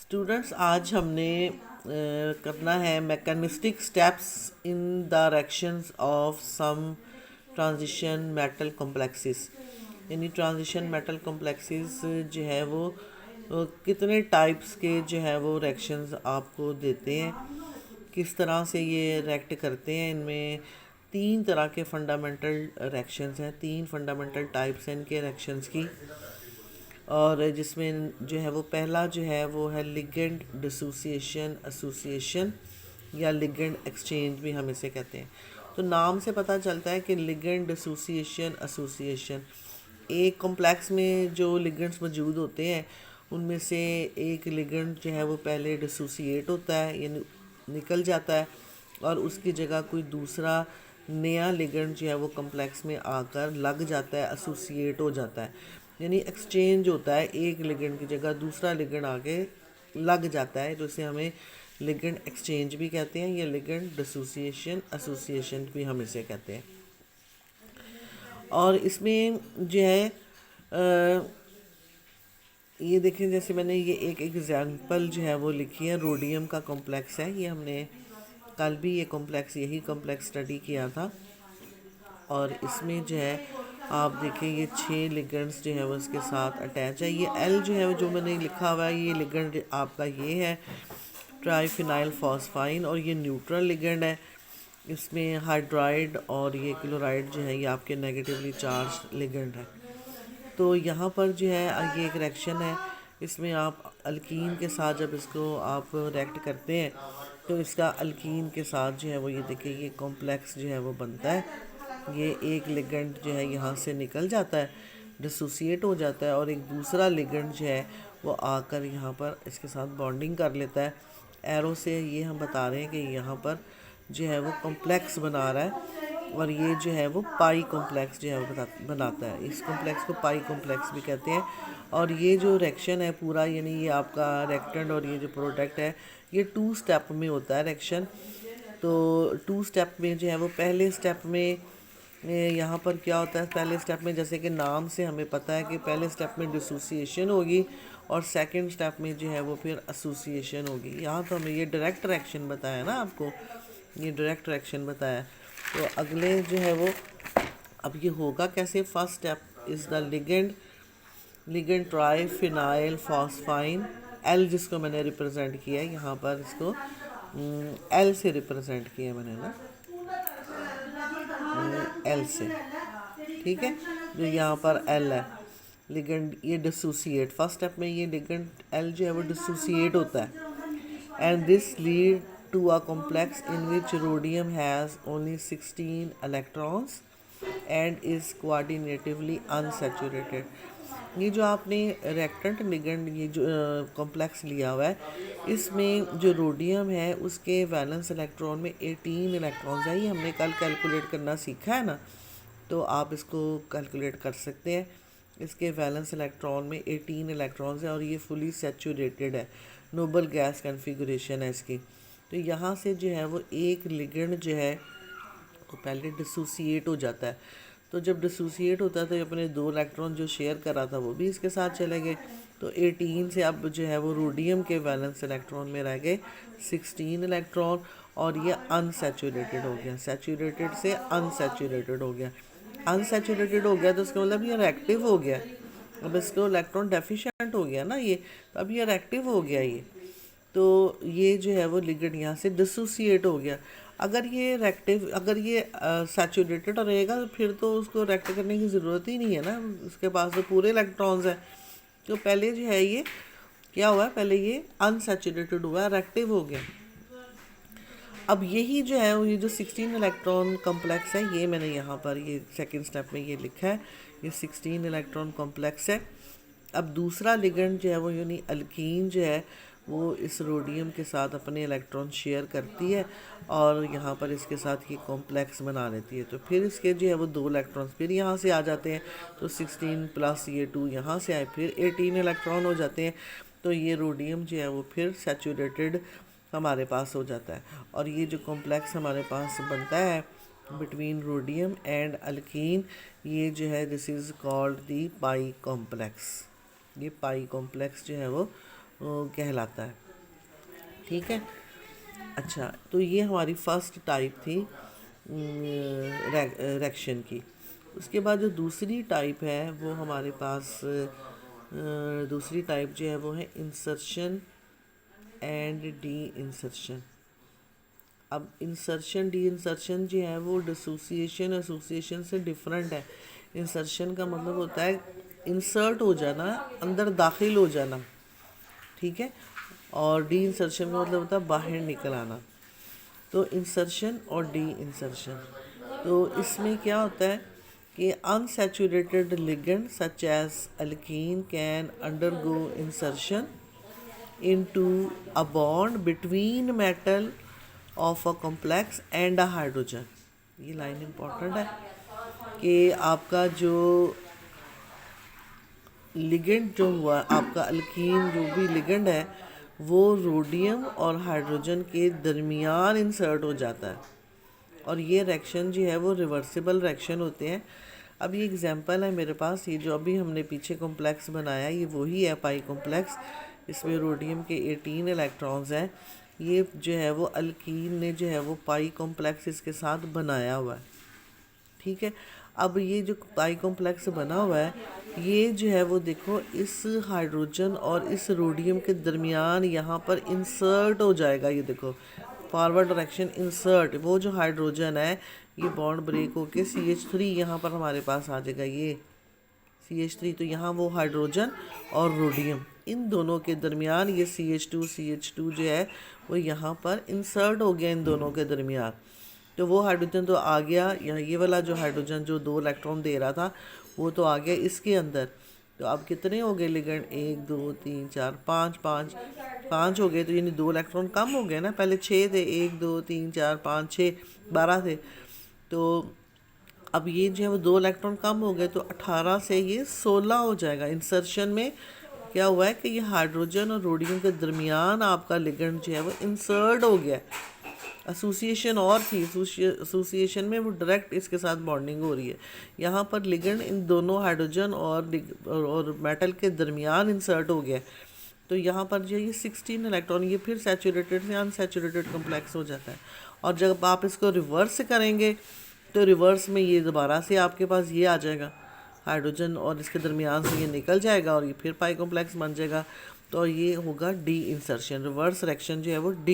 Students, आज हमने करना है mechanistic steps in directions of some transition metal complexes. यानी ट्रांजिशन मेटल कॉम्प्लेक्सेस जो है वो कितने टाइप्स के जो है वो रिएक्शंस आपको देते हैं, किस तरह से ये रिएक्ट करते हैं। इनमें तीन तरह के फंडामेंटल रिएक्शंस हैं, तीन फंडामेंटल टाइप्स हैं इनके रिएक्शंस की। और जिसमें जो है वो पहला जो है वो है लिगेंड डिसोसिएशन एसोसिएशन या लिगेंड एक्सचेंज भी हम इसे कहते हैं। तो नाम से पता चलता है कि लिगेंड डिसोसिएशन एसोसिएशन, एक कॉम्प्लेक्स में जो लिगेंड्स मौजूद होते हैं उनमें से एक लिगेंड जो है वो पहले डिसोसिएट होता है, यानी निकल जाता है, और उसकी जगह कोई दूसरा नया लिगेंड जो है वो कॉम्प्लेक्स में आकर लग जाता है, एसोसिएट हो जाता है। यानी एक्सचेंज होता है, एक लिगेंड की जगह दूसरा लिगेंड आके लग जाता है, तो इसे हमें लिगेंड एक्सचेंज भी कहते हैं या लिगेंड डिसोसिएशन एसोसिएशन भी हम इसे कहते हैं। और इसमें जो है ये देखें, जैसे मैंने ये एक एग्जांपल जो है वो लिखी है, रोडियम का कॉम्प्लेक्स है। ये हमने कल भी ये कॉम्प्लेक्स, यही कॉम्प्लेक्स स्टडी किया था। और इसमें जो है आप देखें ये 6 लिगेंड्स जो है वो इसके साथ अटैच है। ये एल जो है जो मैंने लिखा हुआ है, ये लिगेंड आपका ये है ट्राईफिनाइल फॉस्फाइन, और ये न्यूट्रल लिगेंड है। इसमें हाइड्राइड और ये क्लोराइड जो है ये आपके नेगेटिवली चार्ज लिगेंड है। तो यहाँ पर जो है ये एक रिएक्शन है, इसमें आप अल्कीन के साथ जब इसको आप रिएक्ट करते हैं तो इसका अल्कीन के साथ जो है वो ये देखिए ये कॉम्प्लेक्स जो है वो बनता है। ये एक लिगेंड जो है यहाँ से निकल जाता है, डिसोसिएट हो जाता है, और एक दूसरा लिगेंड जो है वो आकर यहाँ पर इसके साथ बॉन्डिंग कर लेता है। एरो से ये हम बता रहे हैं कि यहाँ पर जो है वो कॉम्प्लेक्स बना रहा है, और ये जो है वो पाई कॉम्प्लेक्स जो है वो बनाता है। इस कॉम्प्लेक्स को पाई कॉम्प्लेक्स भी कहते हैं। और ये जो रिएक्शन है पूरा, यानी ये आपका रिएक्टेंट और ये जो प्रोडक्ट है, ये 2 स्टेप में होता है रिएक्शन। तो 2 स्टेप में जो है वो पहले स्टेप में यहाँ पर क्या होता है, पहले स्टेप में जैसे कि नाम से हमें पता है कि पहले स्टेप में डिसोसिएशन होगी और सेकंड स्टेप में जो है वो फिर एसोसिएशन होगी। यहाँ तो हमें ये डायरेक्ट रिएक्शन बताया ना आपको, ये डायरेक्ट रिएक्शन बताया। तो अगले जो है वो अब ये होगा कैसे। First step is the ligand triphenyl phosphine, L जिसको मैंने रिप्रेजेंट किया है यहाँ पर, इसको एल से रिप्रेजेंट किया मैंने ना, एल से, ठीक है। जो यहाँ पर एल है लिगेंड, ये डिसोसिएट, फर्स्ट स्टेप में ये लिगेंड एल जो है वो डिसोसिएट होता है, and this lead to a complex in which rhodium has only 16 electrons and is coordinatively unsaturated. ये जो आपने रिएक्टेंट लिगेंड ये जो कॉम्प्लेक्स लिया हुआ है, इसमें जो रोडियम है उसके वैलेंस इलेक्ट्रॉन में 18 इलेक्ट्रॉन्स है। ये हमने कल कैलकुलेट करना सीखा है ना, तो आप इसको कैलकुलेट कर सकते हैं। इसके वैलेंस इलेक्ट्रॉन में 18 इलेक्ट्रॉन्स है और ये फुली सैचुरेटेड है, नोबल गैस कन्फिगरेशन है इसकी। तो यहाँ से जो है वो एक लिगेंड जो है वो पहले डिसोसिएट हो जाता है। तो जब डिसोसिएट होता है तो अपने 2 इलेक्ट्रॉन जो शेयर कर रहा था वो भी इसके साथ चले गए। तो 18 से अब जो है वो रोडियम के वैलेंस इलेक्ट्रॉन में रह गए 16 इलेक्ट्रॉन, और ये अनसैचुरेटेड हो गया, सैचुरेटेड से अनसैचुरेटेड हो गया। अनसैचुरेटेड हो गया तो उसका मतलब ये रिएक्टिव हो गया। अब इसको इलेक्ट्रॉन डेफिशिएंट हो गया ना ये, तो अब ये रिएक्टिव हो गया ये। तो ये जो है वो लिगेंड यहाँ से डिसोसिएट हो गया। अगर ये रेक्टिव, अगर ये सैचुरेटेड रहेगा तो फिर तो उसको रेक्ट करने की ज़रूरत ही नहीं है ना, उसके पास तो पूरे इलेक्ट्रॉन्स हैं। तो पहले जो है ये क्या हुआ, पहले ये अनसैचुरेटेड हुआ, रेक्टिव हो गया। अब यही जो है ये जो 16 इलेक्ट्रॉन कॉम्प्लेक्स है, ये मैंने यहाँ पर ये सेकंड स्टेप में ये लिखा है, ये 16 इलेक्ट्रॉन कॉम्प्लेक्स है। अब दूसरा लिगेंड जो है वो यानी अल्कीन जो है वो इस रोडियम के साथ अपने इलेक्ट्रॉन शेयर करती है और यहाँ पर इसके साथ ये कॉम्प्लेक्स बना लेती है। तो फिर इसके जो है वो 2 इलेक्ट्रॉन्स फिर यहाँ से आ जाते हैं, तो 16 प्लस ये 2 यहाँ से आए, फिर 18 इलेक्ट्रॉन हो जाते हैं। तो ये रोडियम जो है वो फिर सैचुरेटेड हमारे पास हो जाता है, और ये जो कॉम्प्लेक्स हमारे पास बनता है बिटवीन रोडियम एंड अल्कीन, ये जो है this is called the pi complex. ये पाई कॉम्प्लेक्स जो है वो कहलाता है। ठीक है। अच्छा, तो ये हमारी फर्स्ट टाइप थी रिएक्शन की। उसके बाद जो दूसरी टाइप है वो हमारे पास दूसरी टाइप जो है वो है इंसर्शन एंड डी इंसर्शन। अब इंसर्शन डी इंसर्शन जो है वो डिसोसिएशन एसोसिएशन से डिफरेंट है। इंसर्शन का मतलब होता है इंसर्ट हो जाना, अंदर दाखिल हो जाना। ठीक है। और डी इंसर्शन का मतलब होता है बाहर निकल आना। तो इंसर्शन और डी इंसर्शन, तो इसमें क्या होता है कि unsaturated ligand such as alkene can undergo insertion into a bond between metal of a complex and a hydrogen. ये लाइन इम्पॉर्टेंट है कि आपका जो लिगेंड जो हुआ, आपका अल्कीन जो भी लिगेंड है वो रोडियम और हाइड्रोजन के दरमियान इंसर्ट हो जाता है। और ये रिएक्शन जो है वो रिवर्सिबल रिएक्शन होते हैं। अब ये एग्जांपल है मेरे पास, ये जो अभी हमने पीछे कॉम्प्लेक्स बनाया ये वही है पाई कॉम्प्लेक्स। इसमें रोडियम के 18 इलेक्ट्रॉन्स हैं। ये जो है वो अल्कीन ने जो है वो पाई कॉम्प्लेक्स इसके साथ बनाया हुआ है। ठीक है। अब ये जो पाई कॉम्प्लेक्स बना हुआ है ये जो है वो देखो इस हाइड्रोजन और इस रोडियम के दरमियान यहाँ पर इंसर्ट हो जाएगा। ये देखो फॉरवर्ड डायरेक्शन इंसर्ट, वो जो हाइड्रोजन है ये बॉन्ड ब्रेक होके CH3 यहाँ पर हमारे पास आ जाएगा। ये CH3, तो यहाँ वो हाइड्रोजन और रोडियम इन दोनों के दरमियान ये CH2 जो है वो यहाँ पर इंसर्ट हो गया इन दोनों के दरमियान। तो वो हाइड्रोजन तो आ गया, यहाँ ये वाला जो हाइड्रोजन जो 2 इलेक्ट्रॉन दे रहा था वो तो आ गया इसके अंदर। तो अब कितने हो गए लिगेंड, 1 2 3 4 5 5 हो गए। तो यानी 2 इलेक्ट्रॉन कम हो गए ना, पहले 6 थे, 1 2 3 4 5 6 12 थे। तो अब ये जो है वो 2 इलेक्ट्रॉन कम हो गए, तो 18 से ये 16 हो जाएगा। इंसर्शन में क्या हुआ है कि ये हाइड्रोजन और रोडियम के दरमियान आपका लिगेंड जो है वो इंसर्ट हो गया। एसोसिएशन और थी, एसोसिएशन में वो डायरेक्ट इसके साथ बॉन्डिंग हो रही है। यहाँ पर लिगेंड इन दोनों हाइड्रोजन और मेटल के दरमियान इंसर्ट हो गया। तो यहाँ पर जो ये 16 इलेक्ट्रॉन ये फिर सैचुरेटेड से अनसैचुरेटेड कॉम्प्लेक्स हो जाता है। और जब आप इसको रिवर्स करेंगे तो रिवर्स में ये दोबारा से आपके पास ये आ जाएगा, हाइड्रोजन और इसके दरमियान से ये निकल जाएगा और ये फिर पाई कॉम्प्लेक्स बन जाएगा। तो ये होगा डी इंसर्शन, रिवर्स रिएक्शन जो है वो डी